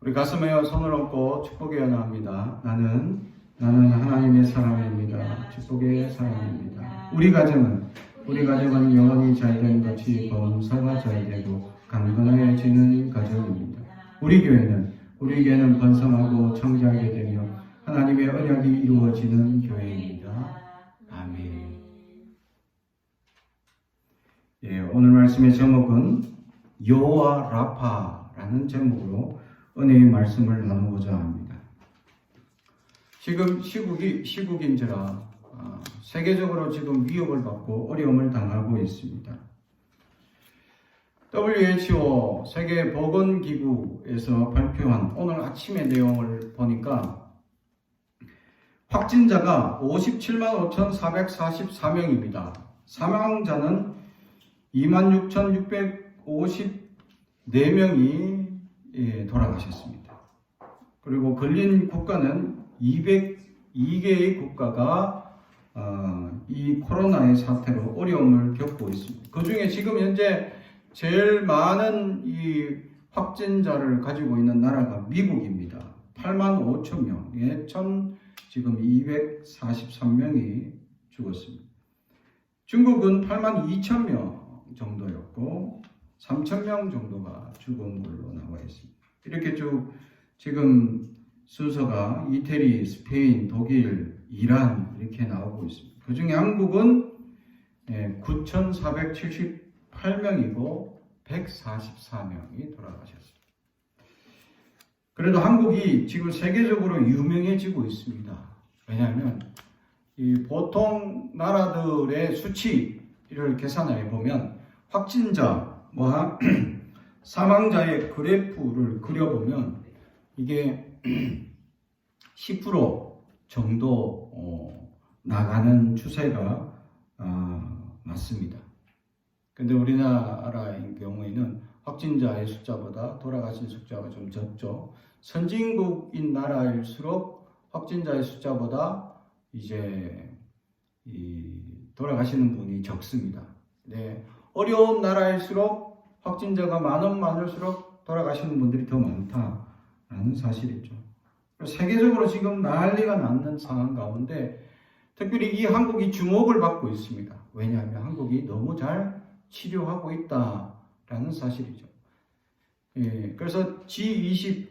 우리 가슴에 손을 얹고 축복의 연합니다. 나는 하나님의 사람입니다. 축복의 사람입니다. 우리 가정은 영혼이 잘된 것이 범사가 잘되고 강건해지는 가정입니다. 우리 교회는 번성하고 청지하게 되며 하나님의 언약이 이루어지는 교회입니다. 아멘. 오늘 말씀의 제목은 여호와 라파라는 제목으로 은혜의 말씀을 나누고자 합니다. 지금 시국인지라 세계적으로 지금 위협을 받고 어려움을 당하고 있습니다. WHO 세계보건기구에서 발표한 오늘 아침의 내용을 보니까 확진자가 57만 5,444명입니다. 사망자는 26,654명이 돌아가셨습니다. 그리고 걸린 국가는 202개의 국가가 이 코로나의 사태로 어려움을 겪고 있습니다. 그 중에 지금 현재 제일 많은 이 확진자를 가지고 있는 나라가 미국입니다. 8만 5천 명에 지금 243명이 죽었습니다. 중국은 8만 2천 명 정도였고 3천 명 정도가 죽은 걸로 나와 있습니다. 이렇게 쭉 지금 순서가 이태리, 스페인, 독일, 이란 이렇게 나오고 있습니다. 그 중에 한국은 9,478명이고 144명이 돌아가셨습니다. 그래도 한국이 지금 세계적으로 유명해지고 있습니다. 왜냐하면 이 보통 나라들의 수치를 계산해 보면 확진자와 사망자의 그래프를 그려보면 이게 10% 정도 나가는 추세가 맞습니다. 근데 우리나라의 경우에는 확진자의 숫자보다 돌아가신 숫자가 좀 적죠. 선진국인 나라일수록 확진자의 숫자보다 이제 돌아가시는 분이 적습니다. 네, 어려운 나라일수록 확진자가 많을수록 돌아가시는 분들이 더 많다라는 사실이죠. 세계적으로 지금 난리가 났는 상황 가운데 특별히 이 한국이 주목을 받고 있습니다. 왜냐하면 한국이 너무 잘 치료하고 있다라는 사실이죠. 그래서 G20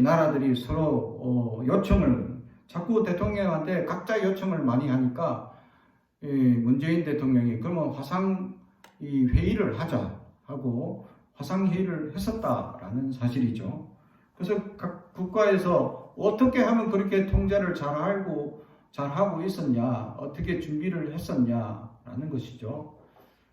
나라들이 서로 요청을 자꾸 대통령한테 각자 요청을 많이 하니까 문재인 대통령이 그러면 화상 회의를 하자 하고 화상 회의를 했었다라는 사실이죠. 그래서 각 국가에서 어떻게 하면 그렇게 통제를 잘하고 있었냐, 어떻게 준비를 했었냐라는 것이죠.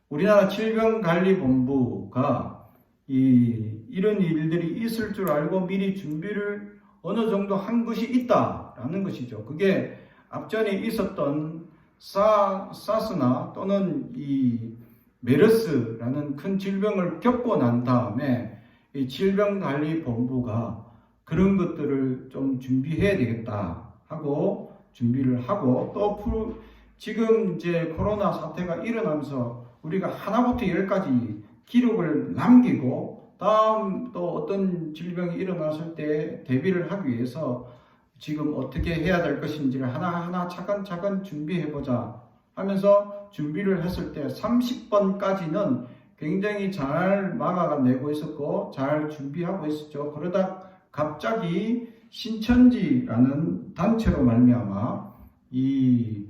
우리나라 질병관리본부가 이런 일들이 있을 줄 알고 미리 준비를 어느 정도 한 것이 있다라는 것이죠. 그게 앞전에 있었던 사스나 또는 이 메르스라는 큰 질병을 겪고 난 다음에 이 질병관리본부가 그런 것들을 좀 준비해야 되겠다 하고 준비를 하고 또 지금 이제 코로나 사태가 일어나면서 우리가 하나부터 10까지 기록을 남기고 다음 또 어떤 질병이 일어났을 때 대비를 하기 위해서 지금 어떻게 해야 될 것인지를 하나하나 차근차근 준비해보자 하면서 준비를 했을 때 30번까지는 굉장히 잘 막아내고 있었고 잘 준비하고 있었죠. 그러다 갑자기 신천지라는 단체로 말미암아 이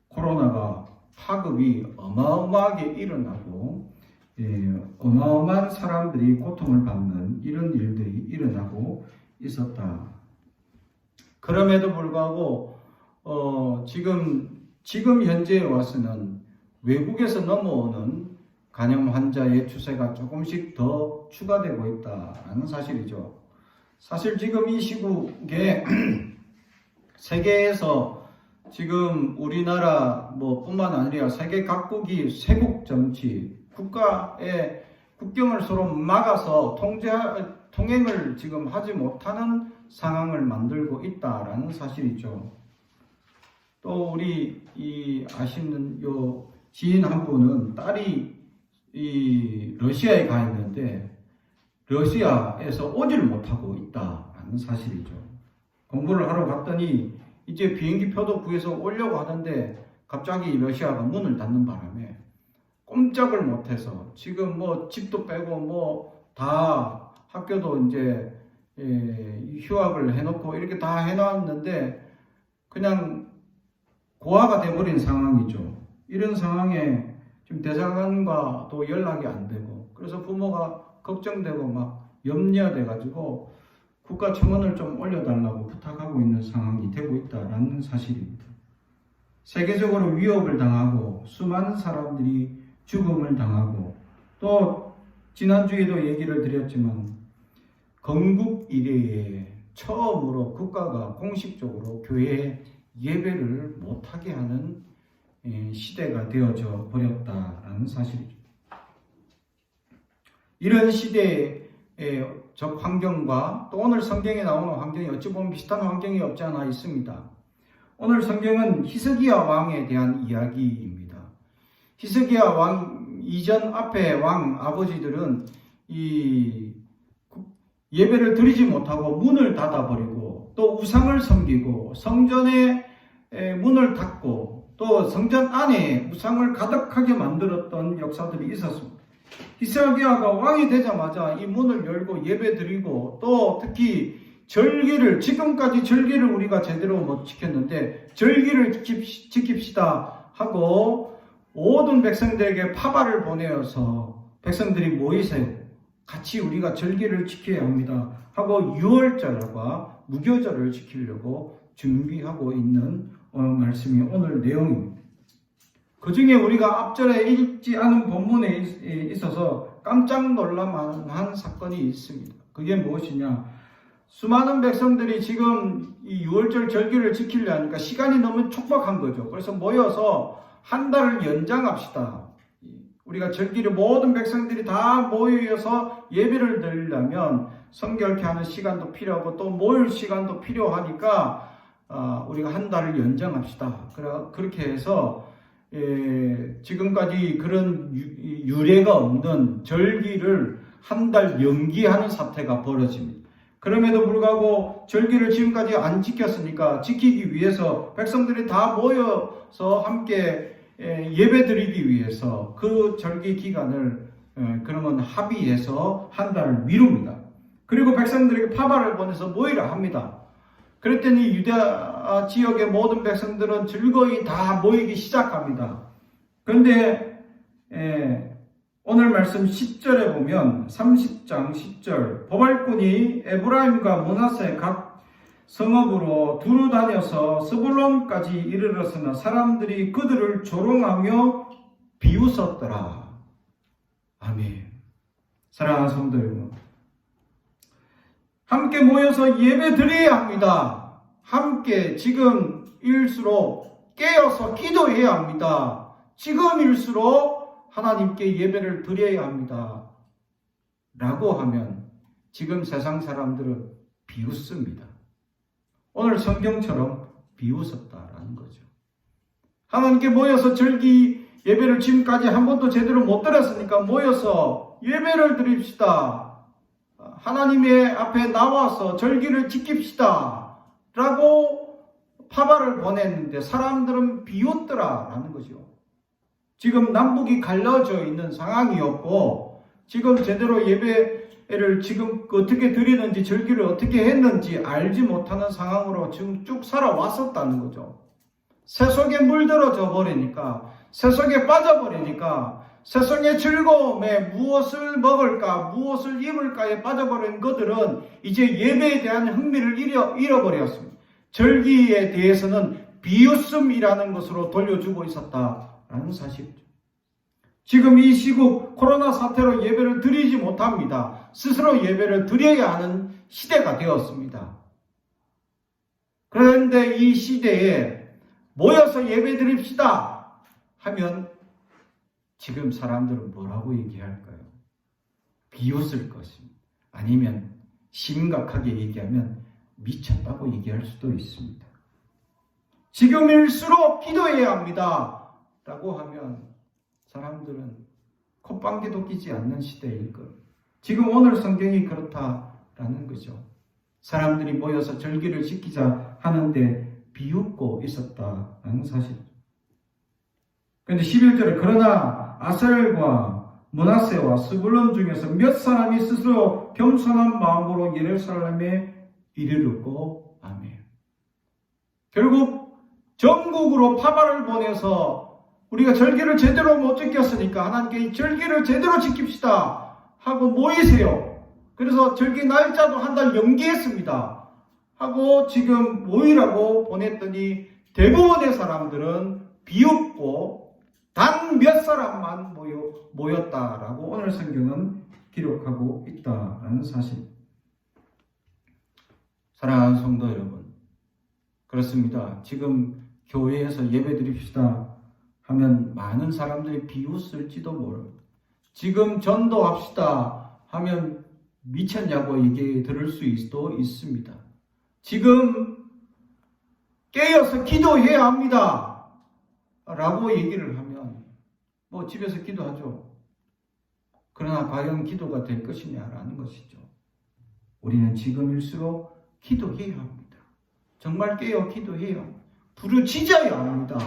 코로나가 파급이 어마어마하게 일어나고 어마어마한 사람들이 고통을 받는 이런 일들이 일어나고 있었다. 그럼에도 불구하고 지금 현재에 와서는 외국에서 넘어오는 간염 환자의 추세가 조금씩 더 추가되고 있다는 사실이죠. 사실 지금 이 시국에 세계에서 지금 우리나라 뿐만 아니라 세계 각국이 세국 정치, 국가의 국경을 서로 막아서 통행을 지금 하지 못하는 상황을 만들고 있다라는 사실이죠. 또 우리 아시는 요 지인 한 분은 딸이 러시아에 가 있는데 러시아에서 오질 못하고 있다는 사실이죠. 공부를 하러 갔더니 이제 비행기 표도 구해서 오려고 하는데 갑자기 러시아가 문을 닫는 바람에 꼼짝을 못해서 지금 뭐 집도 빼고 뭐 다 학교도 이제 휴학을 해놓고 이렇게 다 해놨는데 그냥 고아가 돼버린 상황이죠. 이런 상황에 지금 대사관과도 연락이 안 되고 그래서 부모가 걱정되고 막 염려돼 가지고 국가 청원을 좀 올려달라고 부탁하고 있는 상황이 되고 있다는 사실입니다. 세계적으로 위협을 당하고 수많은 사람들이 죽음을 당하고 또 지난주에도 얘기를 드렸지만 건국 이래에 처음으로 국가가 공식적으로 교회 예배를 못하게 하는 시대가 되어져 버렸다는 사실이죠. 이런 시대의 적 환경과 또 오늘 성경에 나오는 환경이 어찌 보면 비슷한 환경이 없지 않아 있습니다. 오늘 성경은 히스기야 왕에 대한 이야기입니다. 히스기야 왕 이전 앞에 왕 아버지들은 이 예배를 드리지 못하고 문을 닫아버리고 또 우상을 섬기고 성전의 문을 닫고 또 성전 안에 우상을 가득하게 만들었던 역사들이 있었습니다. 히스기야가 왕이 되자마자 이 문을 열고 예배 드리고 또 특히 절기를 지금까지 절기를 우리가 제대로 못 지켰는데 절기를 지킵시다 하고 모든 백성들에게 파발을 보내어서 백성들이 모이세요. 같이 우리가 절기를 지켜야 합니다 하고 유월절과 무교절을 지키려고 준비하고 있는 말씀이 오늘 내용입니다. 그 중에 우리가 앞절에 읽지 않은 본문에 있어서 깜짝 놀랄만한 사건이 있습니다. 그게 무엇이냐? 수많은 백성들이 지금 이 유월절 절기를 지키려 하니까 시간이 너무 촉박한 거죠. 그래서 모여서 한 달을 연장합시다. 우리가 절기를 모든 백성들이 다 모여서 예배를 드리려면 성결케 하는 시간도 필요하고 또 모일 시간도 필요하니까 우리가 한 달을 연장합시다. 그렇게 해서 지금까지 그런 유례가 없는 절기를 한 달 연기하는 사태가 벌어집니다. 그럼에도 불구하고 절기를 지금까지 안 지켰으니까 지키기 위해서 백성들이 다 모여서 함께 예배 드리기 위해서 그 절기 기간을 그러면 합의해서 한 달을 미룹니다. 그리고 백성들에게 파발을 보내서 모이라 합니다. 그랬더니 유다 지역의 모든 백성들은 즐거이 다 모이기 시작합니다. 그런데 오늘 말씀 10절에 보면 30장 10절 보발꾼이 에브라임과 므낫세 각 성읍으로 두루 다녀서 스불론까지 이르렀으나 사람들이 그들을 조롱하며 비웃었더라. 아멘. 사랑하는 성도 여러분, 함께 모여서 예배 드려야 합니다. 함께 지금일수록 깨어서 기도해야 합니다. 지금일수록 하나님께 예배를 드려야 합니다. 라고 하면 지금 세상 사람들은 비웃습니다. 오늘 성경처럼 비웃었다라는 거죠. 하나님께 모여서 절기 예배를 지금까지 한 번도 제대로 못 드렸으니까 모여서 예배를 드립시다. 하나님의 앞에 나와서 절기를 지킵시다. 라고 파발을 보냈는데 사람들은 비웃더라라는 거죠. 지금 남북이 갈라져 있는 상황이었고 지금 제대로 예배를 지금 어떻게 드리는지 절기를 어떻게 했는지 알지 못하는 상황으로 지금 쭉 살아왔었다는 거죠. 세속에 물들어져 버리니까 세속에 빠져버리니까 세상의 즐거움에 무엇을 먹을까 무엇을 입을까에 빠져버린 것들은 이제 예배에 대한 흥미를 잃어버렸습니다. 절기에 대해서는 비웃음이라는 것으로 돌려주고 있었다라는 사실이죠. 지금 이 시국 코로나 사태로 예배를 드리지 못합니다. 스스로 예배를 드려야 하는 시대가 되었습니다. 그런데 이 시대에 모여서 예배 드립시다 하면 지금 사람들은 뭐라고 얘기할까요? 비웃을 것입니다. 아니면 심각하게 얘기하면 미쳤다고 얘기할 수도 있습니다. 지금일수록 기도해야 합니다. 라고 하면 사람들은 콧방귀도 끼지 않는 시대일 것. 지금 오늘 성경이 그렇다라는 거죠. 사람들이 모여서 절기를 지키자 하는데 비웃고 있었다는 사실. 그런데 11절에 그러나 아셀과 므낫세와 스불론 중에서 몇 사람이 스스로 겸손한 마음으로 예루살렘에 이르렀고 아멘. 결국 전국으로 파발을 보내서 우리가 절기를 제대로 못 지켰으니까 하나님께 절기를 제대로 지킵시다 하고 모이세요. 그래서 절기 날짜도 한 달 연기했습니다. 하고 지금 모이라고 보냈더니 대부분의 사람들은 비웃고 단 몇 사람만 모였다라고 오늘 성경은 기록하고 있다라는 사실. 사랑하는 성도 여러분, 그렇습니다. 지금 교회에서 예배 드립시다 하면 많은 사람들이 비웃을지도 모릅니다. 지금 전도합시다 하면 미쳤냐고 얘기 들을 수도 있습니다. 지금 깨어서 기도해야 합니다 라고 얘기를 하면 뭐 집에서 기도하죠. 그러나 과연 기도가 될 것이냐라는 것이죠. 우리는 지금일수록 기도해야 합니다. 정말 깨어 기도해야 부르짖어야 합니다.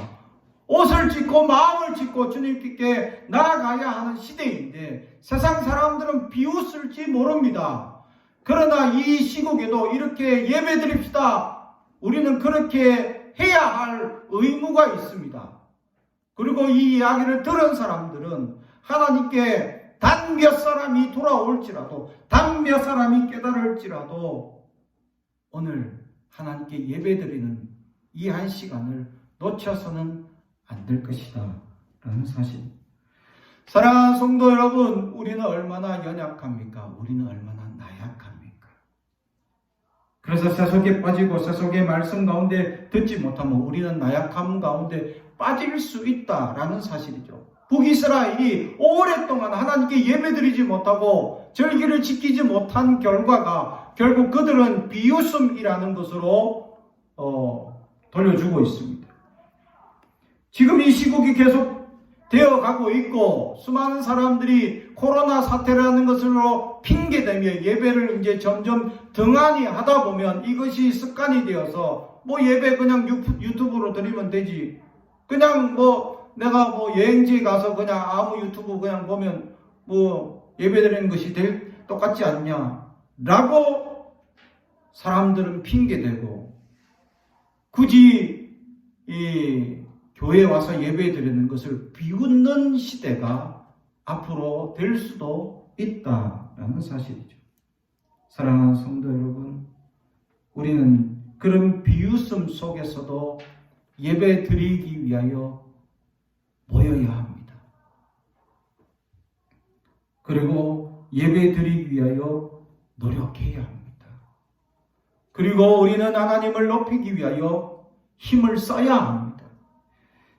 옷을 찢고 마음을 찢고 주님께 나아가야 하는 시대인데 세상 사람들은 비웃을지 모릅니다. 그러나 이 시국에도 이렇게 예배드립시다. 우리는 그렇게 해야 할 의무가 있습니다. 그리고 이 이야기를 들은 사람들은 하나님께 단 몇 사람이 돌아올지라도 단 몇 사람이 깨달을지라도 오늘 하나님께 예배드리는 이 한 시간을 놓쳐서는 안 될 것이다 라는 사실. 사랑하는 성도 여러분, 우리는 얼마나 연약합니까? 우리는 얼마나 나약합니까? 그래서 세속에 빠지고 세속의 말씀 가운데 듣지 못하면 우리는 나약함 가운데 빠질 수 있다라는 사실이죠. 북이스라엘이 오랫동안 하나님께 예배드리지 못하고 절기를 지키지 못한 결과가 결국 그들은 비웃음이라는 것으로 돌려주고 있습니다. 지금 이 시국이 계속 되어가고 있고 수많은 사람들이 코로나 사태라는 것으로 핑계대며 예배를 이제 점점 등한히 하다 보면 이것이 습관이 되어서 뭐 예배 그냥 유튜브로 드리면 되지. 그냥 뭐 내가 뭐 여행지에 가서 그냥 아무 유튜브 그냥 보면 뭐 예배 드리는 것이 똑같지 않냐 라고 사람들은 핑계대고 굳이 이 교회에 와서 예배 드리는 것을 비웃는 시대가 앞으로 될 수도 있다라는 사실이죠. 사랑하는 성도 여러분, 우리는 그런 비웃음 속에서도 예배 드리기 위하여 모여야 합니다. 그리고 예배 드리기 위하여 노력해야 합니다. 그리고 우리는 하나님을 높이기 위하여 힘을 써야 합니다.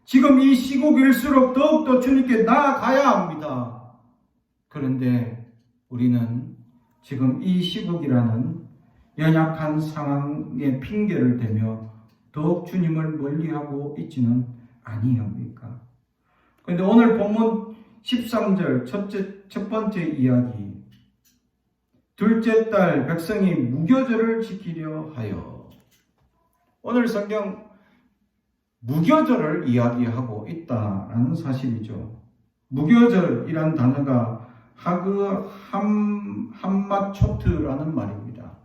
지금 이 시국일수록 더욱더 주님께 나아가야 합니다. 그런데 우리는 지금 이 시국이라는 연약한 상황에 핑계를 대며 더욱 주님을 멀리하고 있지는 아니합니까? 그런데 오늘 본문 13절 첫 번째 이야기, 둘째 달 백성이 무교절을 지키려 하여. 오늘 성경 무교절을 이야기하고 있다라는 사실이죠. 무교절이란 단어가 하그 함마초트라는 말입니다.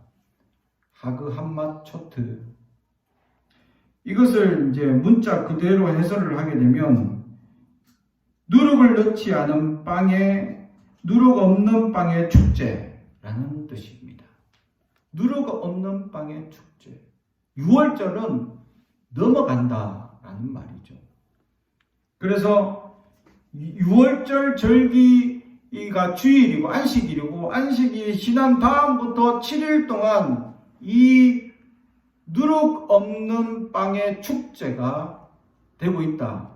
하그 함마초트. 이것을 이제 문자 그대로 해설을 하게 되면 누룩을 넣지 않은 빵에 누룩 없는 빵의 축제라는 뜻입니다. 누룩 없는 빵의 축제. 6월절은 넘어간다라는 말이죠. 그래서 6월절 절기가 주일이고 안식일이고 안식일이 지난 다음부터 7일 동안 이 누룩 없는 빵의 축제가 되고 있다.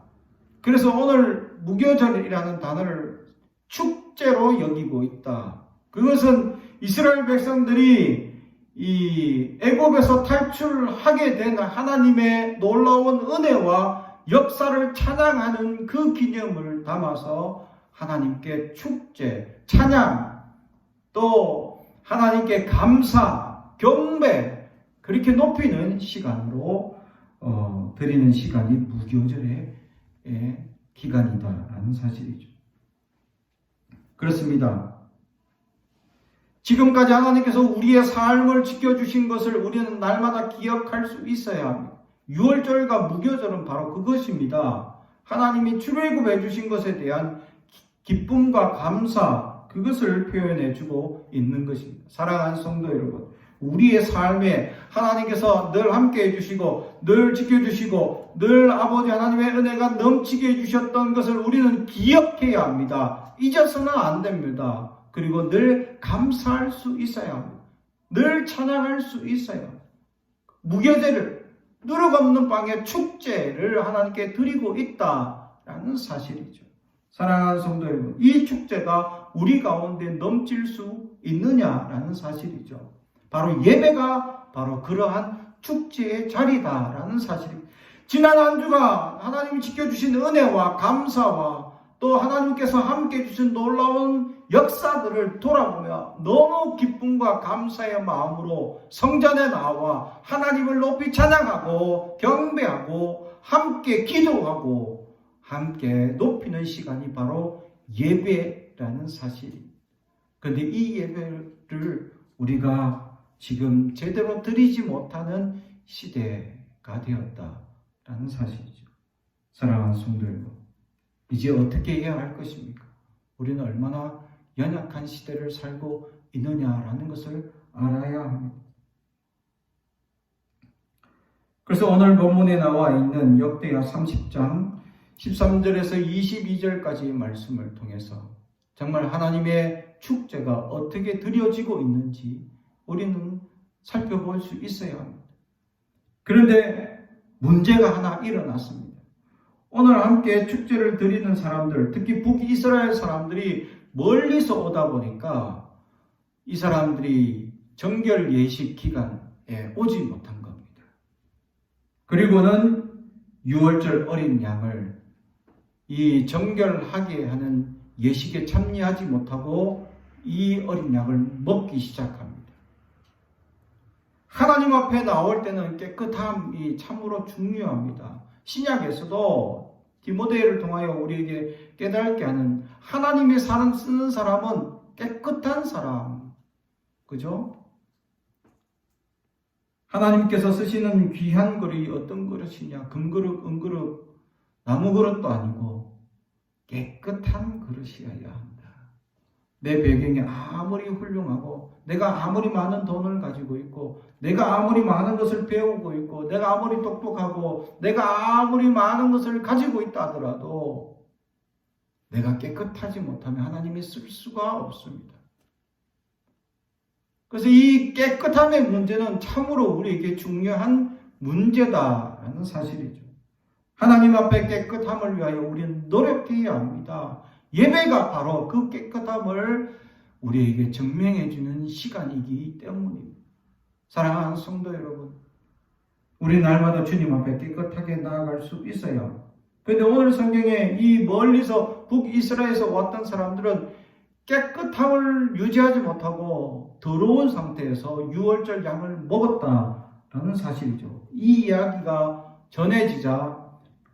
그래서 오늘 무교절이라는 단어를 축제로 여기고 있다. 그것은 이스라엘 백성들이 이 애굽에서 탈출하게 된 하나님의 놀라운 은혜와 역사를 찬양하는 그 기념을 담아서 하나님께 축제, 찬양, 또 하나님께 감사, 경배 그렇게 높이는 시간으로 드리는 시간이 무교절의 기간이다라는 사실이죠. 그렇습니다. 지금까지 하나님께서 우리의 삶을 지켜주신 것을 우리는 날마다 기억할 수 있어야 합니다. 유월절과 무교절은 바로 그것입니다. 하나님이 출애굽해 주신 것에 대한 기쁨과 감사, 그것을 표현해 주고 있는 것입니다. 사랑하는 성도 여러분, 우리의 삶에 하나님께서 늘 함께 해주시고 늘 지켜주시고 늘 아버지 하나님의 은혜가 넘치게 해주셨던 것을 우리는 기억해야 합니다. 잊어서는 안 됩니다. 그리고 늘 감사할 수 있어야 합니다. 늘 찬양할 수 있어야 합니다. 무교제를, 누룩 없는 빵의 축제를 하나님께 드리고 있다라는 사실이죠. 사랑하는 성도 여러분, 이 축제가 우리 가운데 넘칠 수 있느냐라는 사실이죠. 바로 예배가 바로 그러한 축제의 자리다라는 사실입니다. 지난 한 주가 하나님이 지켜주신 은혜와 감사와 또 하나님께서 함께 해주신 놀라운 역사들을 돌아보며 너무 기쁨과 감사의 마음으로 성전에 나와 하나님을 높이 찬양하고 경배하고 함께 기도하고 함께 높이는 시간이 바로 예배라는 사실입니다. 그런데 이 예배를 우리가 지금 제대로 드리지 못하는 시대가 되었다라는 사실이죠. 사랑하는 성도 여러분, 이제 어떻게 해야 할 것입니까? 우리는 얼마나 연약한 시대를 살고 있느냐라는 것을 알아야 합니다. 그래서 오늘 본문에 나와 있는 역대하 30장 13절에서 22절까지의 말씀을 통해서 정말 하나님의 축제가 어떻게 드려지고 있는지 우리는 살펴볼 수 있어야 합니다. 그런데 문제가 하나 일어났습니다. 오늘 함께 축제를 드리는 사람들, 특히 북이스라엘 사람들이 멀리서 오다 보니까 이 사람들이 정결 예식 기간에 오지 못한 겁니다. 그리고는 유월절 어린 양을 이 정결하게 하는 예식에 참여하지 못하고 이 어린 양을 먹기 시작합니다. 하나님 앞에 나올 때는 깨끗함이 참으로 중요합니다. 신약에서도 디모데를 통하여 우리에게 깨닫게 하는 하나님의 사람 쓰는 사람은 깨끗한 사람, 그죠? 하나님께서 쓰시는 귀한 그릇이 어떤 그릇이냐? 금그릇, 은그릇, 나무 그릇도 아니고 깨끗한 그릇이어야 한다. 내 배경이 아무리 훌륭하고 내가 아무리 많은 돈을 가지고 있고 내가 아무리 많은 것을 배우고 있고 내가 아무리 똑똑하고 내가 아무리 많은 것을 가지고 있다 하더라도 내가 깨끗하지 못하면 하나님이 쓸 수가 없습니다. 그래서 이 깨끗함의 문제는 참으로 우리에게 중요한 문제다라는 사실이죠. 하나님 앞에 깨끗함을 위하여 우리는 노력해야 합니다. 예배가 바로 그 깨끗함을 우리에게 증명해 주는 시간이기 때문입니다. 사랑하는 성도 여러분, 우리 날마다 주님 앞에 깨끗하게 나아갈 수 있어요. 그런데 오늘 성경에 이 멀리서 북이스라엘에서 왔던 사람들은 깨끗함을 유지하지 못하고 더러운 상태에서 유월절 양을 먹었다라는 사실이죠. 이 이야기가 전해지자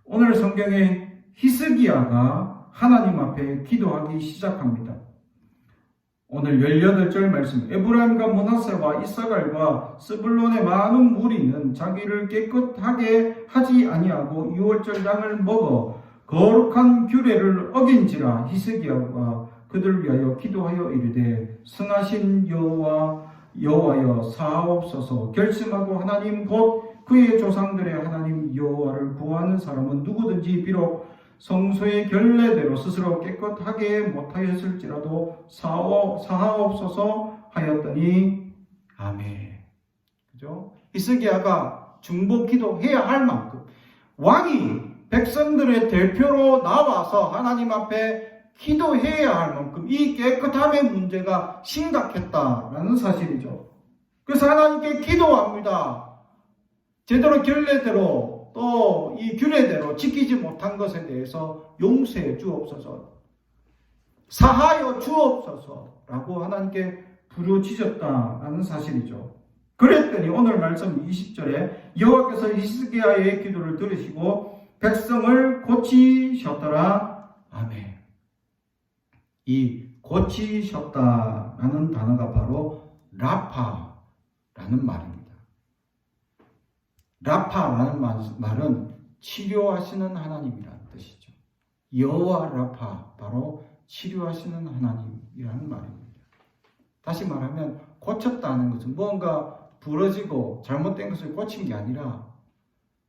오늘 성경에 히스기야가 하나님 앞에 기도하기 시작합니다. 오늘 18절 말씀, 에브라임과 므낫세와 이사갈과 스불론의 많은 무리는 자기를 깨끗하게 하지 아니하고 유월절 양을 먹어 거룩한 규례를 어긴지라. 히스기야가 그들 위하여 기도하여 이르되 선하신 여호와여 사하옵소서. 결심하고 하나님 곧 그의 조상들의 하나님 여호와를 구하는 사람은 누구든지 비록 성소의 결례대로 스스로 깨끗하게 못하였을지라도 사하옵소서 하였더니 아멘. 그죠? 히스기야가 중보 기도해야 할 만큼 왕이 백성들의 대표로 나와서 하나님 앞에 기도해야 할 만큼 이 깨끗함의 문제가 심각했다라는 사실이죠. 그래서 하나님께 기도합니다. 제대로 결례대로 또 이 규례대로 지키지 못한 것에 대해서 용서해 주옵소서, 사하여 주옵소서라고 하나님께 부르짖었다라는 사실이죠. 그랬더니 오늘 말씀 20절에 여호와께서 히스기야의 기도를 들으시고 백성을 고치셨더라. 아멘. 이 고치셨다라는 단어가 바로 라파라는 말입니다. 라파라는 말은 치료하시는 하나님이라는 뜻이죠. 여호와 라파, 바로 치료하시는 하나님이라는 말입니다. 다시 말하면 고쳤다는 것은 무언가 부러지고 잘못된 것을 고친 게 아니라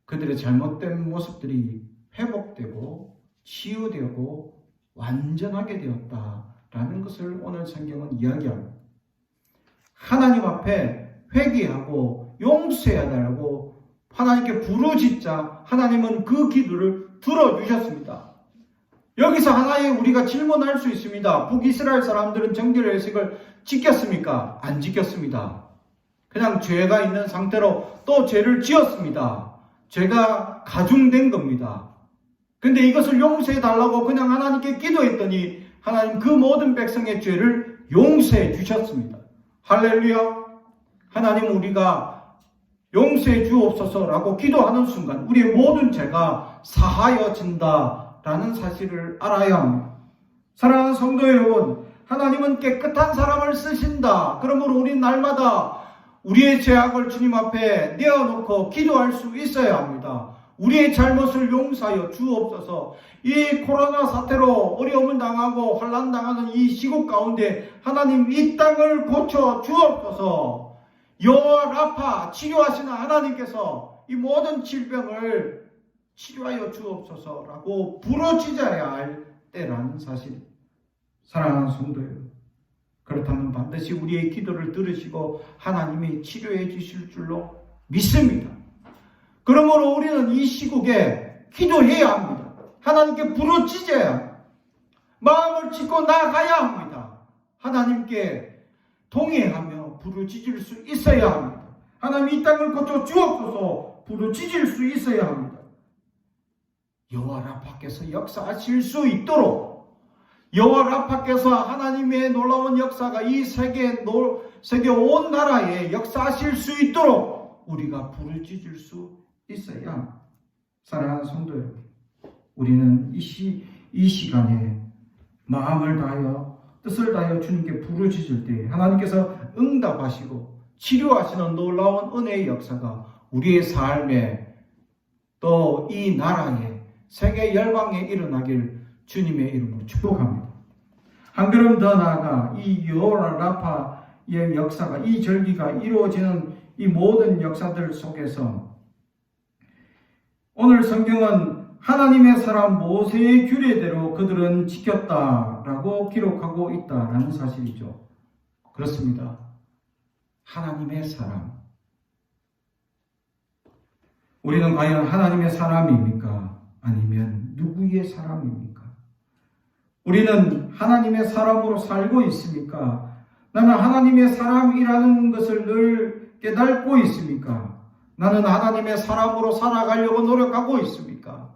그들의 잘못된 모습들이 회복되고 치유되고 완전하게 되었다라는 것을 오늘 성경은 이야기합니다. 하나님 앞에 회개하고 용서해야 되고 하나님께 부르짖자 하나님은 그 기도를 들어주셨습니다. 여기서 하나의 우리가 질문할 수 있습니다. 북이스라엘 사람들은 정결의 의식을 지켰습니까? 안 지켰습니다. 그냥 죄가 있는 상태로 또 죄를 지었습니다. 죄가 가중된 겁니다. 근데 이것을 용서해 달라고 그냥 하나님께 기도했더니 하나님 그 모든 백성의 죄를 용서해 주셨습니다. 할렐루야. 하나님 우리가 용서해 주옵소서라고 기도하는 순간 우리의 모든 죄가 사하여진다라는 사실을 알아야 합니다. 사랑하는 성도 여러분, 하나님은 깨끗한 사람을 쓰신다. 그러므로 우리는 날마다 우리의 죄악을 주님 앞에 내어놓고 기도할 수 있어야 합니다. 우리의 잘못을 용서하여 주옵소서. 이 코로나 사태로 어려움을 당하고 환난 당하는 이 시국 가운데 하나님 이 땅을 고쳐 주옵소서. 여호와 라파 치료하시는 하나님께서 이 모든 질병을 치료하여 주옵소서라고 부르짖어야 할 때라는 사실. 사랑하는 성도 여러분, 그렇다면 반드시 우리의 기도를 들으시고 하나님이 치료해 주실 줄로 믿습니다. 그러므로 우리는 이 시국에 기도해야 합니다. 하나님께 부르짖어야 합니다. 마음을 찢고 나아가야 합니다. 하나님께 동의하며 부르짖을 수 있어야 합니다. 하나님 이 땅을 고쳐 주옵소서 부르짖을 수 있어야 합니다. 여호와 라파께서 역사하실 수 있도록 여호와 라파께서 하나님의 놀라운 역사가 이 세계 온 나라에 역사하실 수 있도록 우리가 부르짖을 수 있어야 합니다. 사랑하는 성도 여러분, 우리는 이 시간에 마음을 다하여 뜻을 다하여 주님께 부르짖을 때 하나님께서 응답하시고 치료하시는 놀라운 은혜의 역사가 우리의 삶에 또 이 나라에 세계 열방에 일어나길 주님의 이름으로 축복합니다. 한 걸음 더 나아가 이 여호와 라파의 역사가 이 절기가 이루어지는 이 모든 역사들 속에서 오늘 성경은 하나님의 사람 모세의 규례대로 그들은 지켰다라고 기록하고 있다라는 사실이죠. 그렇습니다. 하나님의 사람. 우리는 과연 하나님의 사람입니까? 아니면 누구의 사람입니까? 우리는 하나님의 사람으로 살고 있습니까? 나는 하나님의 사람이라는 것을 늘 깨닫고 있습니까? 나는 하나님의 사람으로 살아가려고 노력하고 있습니까?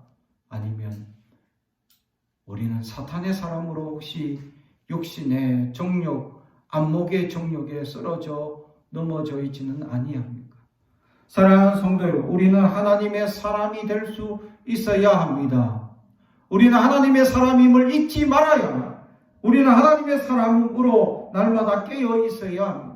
아니면 우리는 사탄의 사람으로 혹시 육신의 정욕, 안목의 정욕에 쓰러져 넘어져 있지는 아니합니까? 사랑하는 성도 여러분, 우리는 하나님의 사람이 될 수 있어야 합니다. 우리는 하나님의 사람임을 잊지 말아야 합니다. 우리는 하나님의 사람으로 날마다 깨어 있어야 합니다.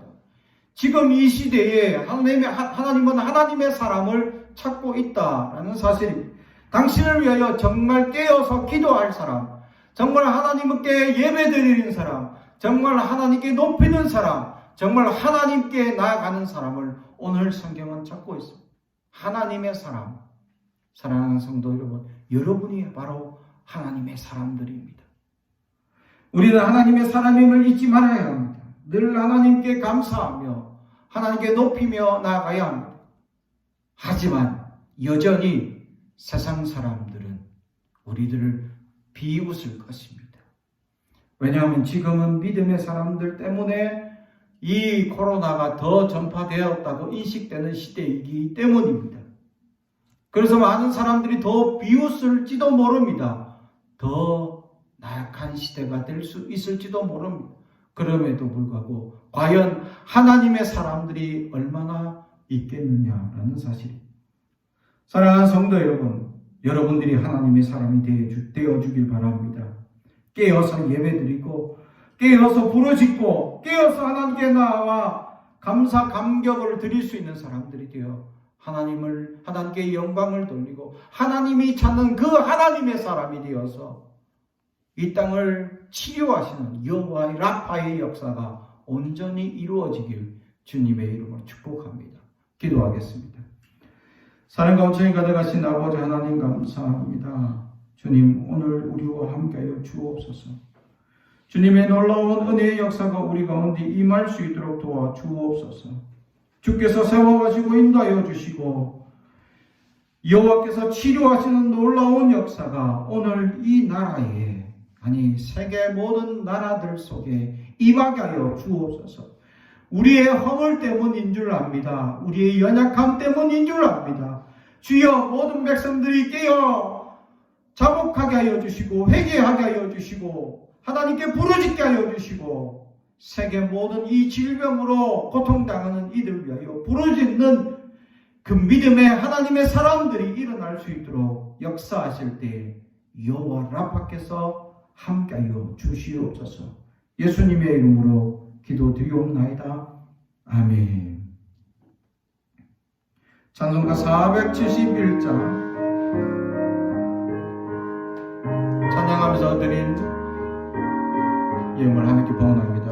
지금 이 시대에 하나님은 하나님의 사람을 찾고 있다라는 사실입니다. 당신을 위하여 정말 깨어서 기도할 사람, 정말 하나님께 예배드리는 사람, 정말 하나님께 높이는 사람, 정말 하나님께 나아가는 사람을 오늘 성경은 찾고 있습니다. 하나님의 사람. 사랑하는 성도 여러분, 여러분이 바로 하나님의 사람들입니다. 우리는 하나님의 사람임을 잊지 말아야 합니다. 늘 하나님께 감사하며 하나님께 높이며 나아가야 합니다. 하지만 여전히 세상 사람들은 우리들을 비웃을 것입니다. 왜냐하면 지금은 믿음의 사람들 때문에 이 코로나가 더 전파되었다고 인식되는 시대이기 때문입니다. 그래서 많은 사람들이 더 비웃을지도 모릅니다. 더 나약한 시대가 될 수 있을지도 모릅니다. 그럼에도 불구하고 과연 하나님의 사람들이 얼마나 있겠느냐라는 사실입니다. 사랑하는 성도 여러분, 여러분들이 하나님의 사람이 되어주길 바랍니다. 깨어서 예배드리고 깨어서 부르짖고 깨어서 하나님께 나와 감사 감격을 드릴 수 있는 사람들이 되어 하나님께 영광을 돌리고 하나님이 찾는 그 하나님의 사람이 되어서 이 땅을 치료하시는 여호와의 라파의 역사가 온전히 이루어지길 주님의 이름으로 축복합니다. 기도하겠습니다. 사랑과 온천히 가져가신 아버지 하나님 감사합니다. 주님, 오늘 우리와 함께하여 주옵소서. 주님의 놀라운 은혜의 역사가 우리 가운데 임할 수 있도록 도와주옵소서. 주께서 세워가시고 인도하여 주시고 여호와께서 치료하시는 놀라운 역사가 오늘 이 나라에, 아니 세계 모든 나라들 속에 임하게 하여 주옵소서. 우리의 허물 때문인 줄 압니다. 우리의 연약함 때문인 줄 압니다. 주여, 모든 백성들이 깨어 자복하게 하여 주시고 회개하게 하여 주시고 하나님께 부르짖게 하여 주시고 세계 모든 이 질병으로 고통당하는 이들 위하여 부르짖는 그 믿음의 하나님의 사람들이 일어날 수 있도록 역사하실 때 여호와 라파께서 함께하여 주시옵소서. 예수님의 이름으로 기도드리옵나이다. 아멘. 찬송가 471장 찬양하면서 드린 예물을 하나님께 봉헌합니다.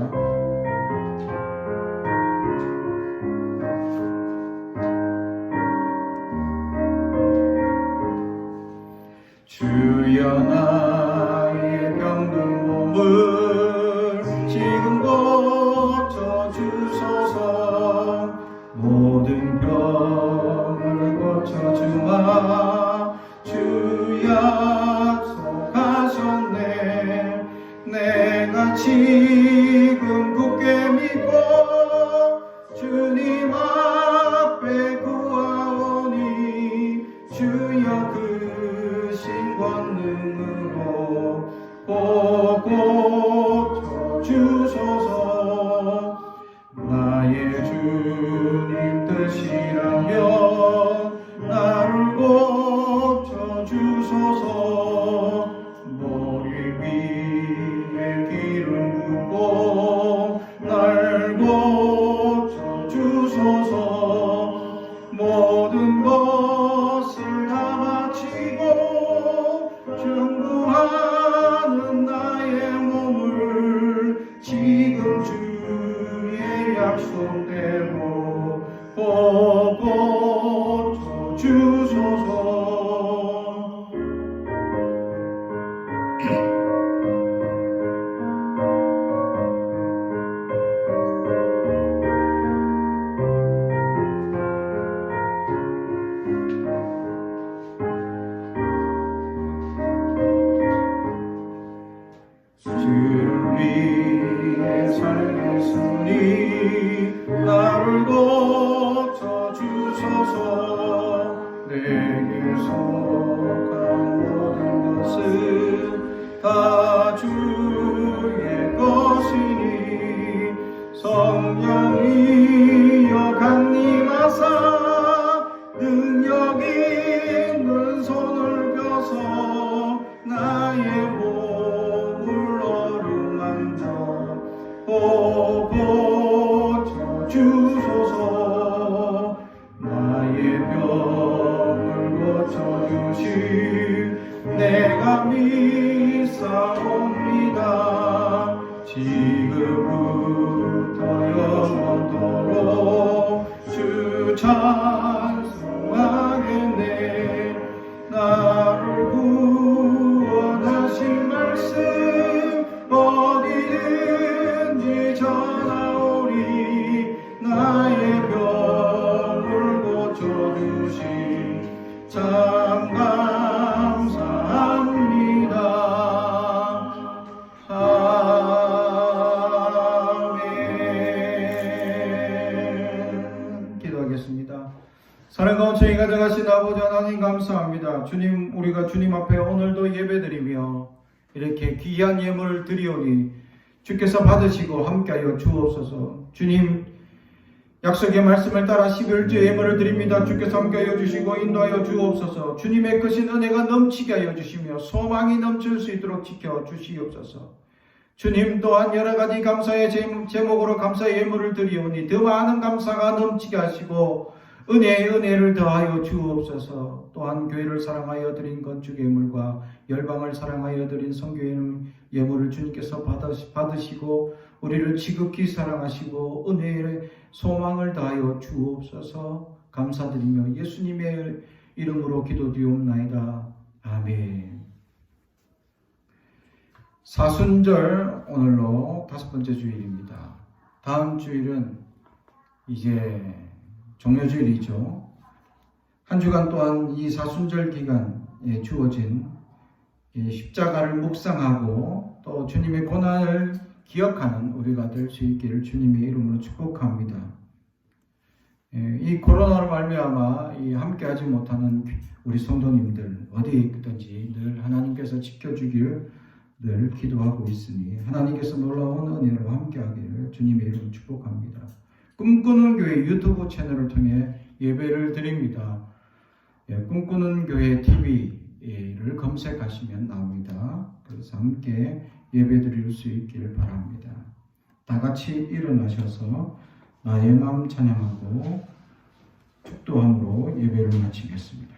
주여, 나의 병든 몸을 지금 고쳐주소서. 모든 병을 고쳐주마. 주 약속하셨네. 내가 지금 굳게 믿고 주님 앞에 구하오니 주여 그 신권능으로 고쳐주소서. 나의 주님 뜻이라면 나를 고쳐주소서. 머리 위에 기름 붓고 날 고쳐주소서. 모든 것을 다 마치고 중보하는 나의 몸을 지금 주의 약속대로 고쳐주소서. 주를 위해 살겠으니 나를 고쳐주소서. 내게 속한 모든 것은 다 주의 것이니 성령이여 강림하사 능력 있는 손을 펴서 나의 몸을 어루만져 고쳐주소서. 나의 병을 고쳐주시 내가 믿사옵니다. 지금부터 영원토록 주 찬송하겠네. 나를 구원하신 말씀 어디든지 전하오리. 나의 병을 고쳐주시 참 감사합니다. 아멘. 기도하겠습니다. 사랑과 온천히 가져가신 아버지 하나님 감사합니다. 주님, 우리가 주님 앞에 오늘도 예배드리며 이렇게 귀한 예물을 드리오니 주께서 받으시고 함께하여 주옵소서. 주님, 약속의 말씀을 따라 11주 예물을 드립니다. 주께서 함께하여 주시고 인도하여 주옵소서. 주님의 크신 은혜가 넘치게 하여 주시며 소망이 넘칠 수 있도록 지켜 주시옵소서. 주님 또한 여러가지 감사의 제목으로 감사의 예물을 드리오니 더 많은 감사가 넘치게 하시고 은혜의 은혜를 더하여 주옵소서. 또한 교회를 사랑하여 드린 건축 예물과 열방을 사랑하여 드린 선교회는 예물을 주님께서 받으시고 우리를 지극히 사랑하시고 은혜의 소망을 다하여 주옵소서. 감사드리며 예수님의 이름으로 기도드리옵나이다. 아멘. 사순절 오늘로 5번째 주일입니다. 다음 주일은 이제 종료주일이죠. 한 주간 동안 이 사순절 기간에 주어진 십자가를 묵상하고 또 주님의 고난을 기억하는 우리가 될 수 있기를 주님의 이름으로 축복합니다. 이 코로나로 말미암아 함께하지 못하는 우리 성도님들 어디에 있든지 늘 하나님께서 지켜주기를 늘 기도하고 있으니 하나님께서 놀라운 은혜로 함께하기를 주님의 이름으로 축복합니다. 꿈꾸는 교회 유튜브 채널을 통해 예배를 드립니다. 꿈꾸는 교회 TV를 검색하시면 나옵니다. 그래서 함께 예배 드릴 수 있기를 바랍니다. 다 같이 일어나셔서 나의 마음 찬양하고 축도함으로 예배를 마치겠습니다.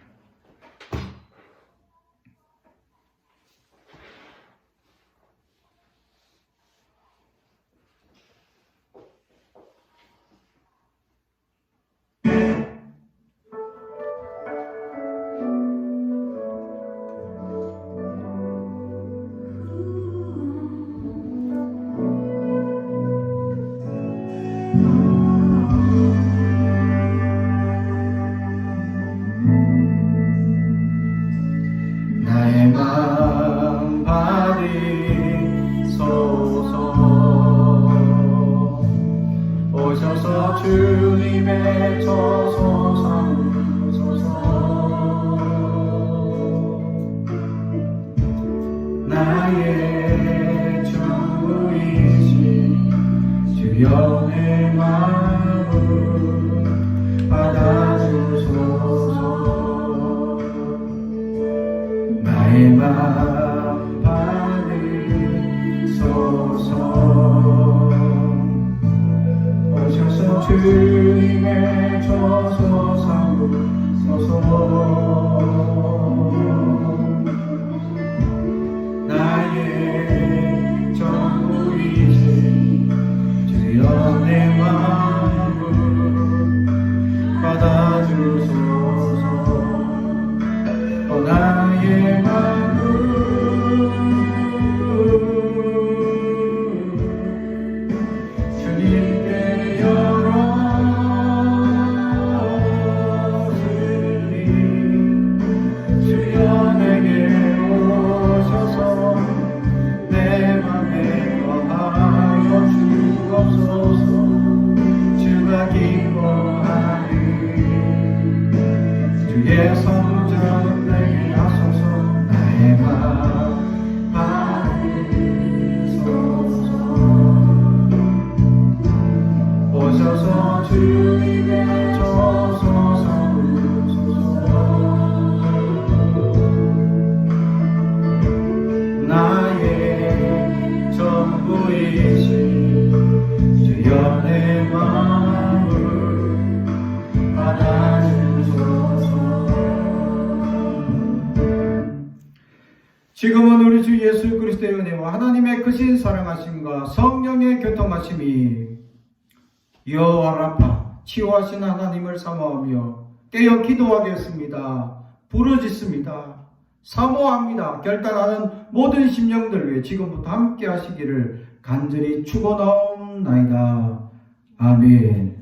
나의 마음 받으소서. 오셔서 주님의 저소 삼으소서. 나의 주이신 주여 내 마음을 받아주소서. 나의 마음 받으소서. 오셔서 주님의 저소 삼으소서. 나의 전부이신 주여 내 마음을 받아주소서. 나의 마음 주님께 열었으니 주여 내게 오셔서 내 맘에 거하여 주옵소서. 주가 기뻐하니 주의 성전 내게 하소서. 나의 마음 받으소서. 오셔서 주님의 저소 삼으소서. 나의 전부이신 주여 내 마음을 받아주소서. 지금은 우리 주 예수 그리스도의 은혜와 하나님의 크신 사랑하심과 성령의 교통하심이 여호와 라파 치유하신 하나님을 사모하며 깨어 기도하겠습니다. 부르짖습니다. 사모합니다. 결단하는 모든 심령들 위해 지금부터 함께 하시기를 간절히 축원하옵나이다. 아멘.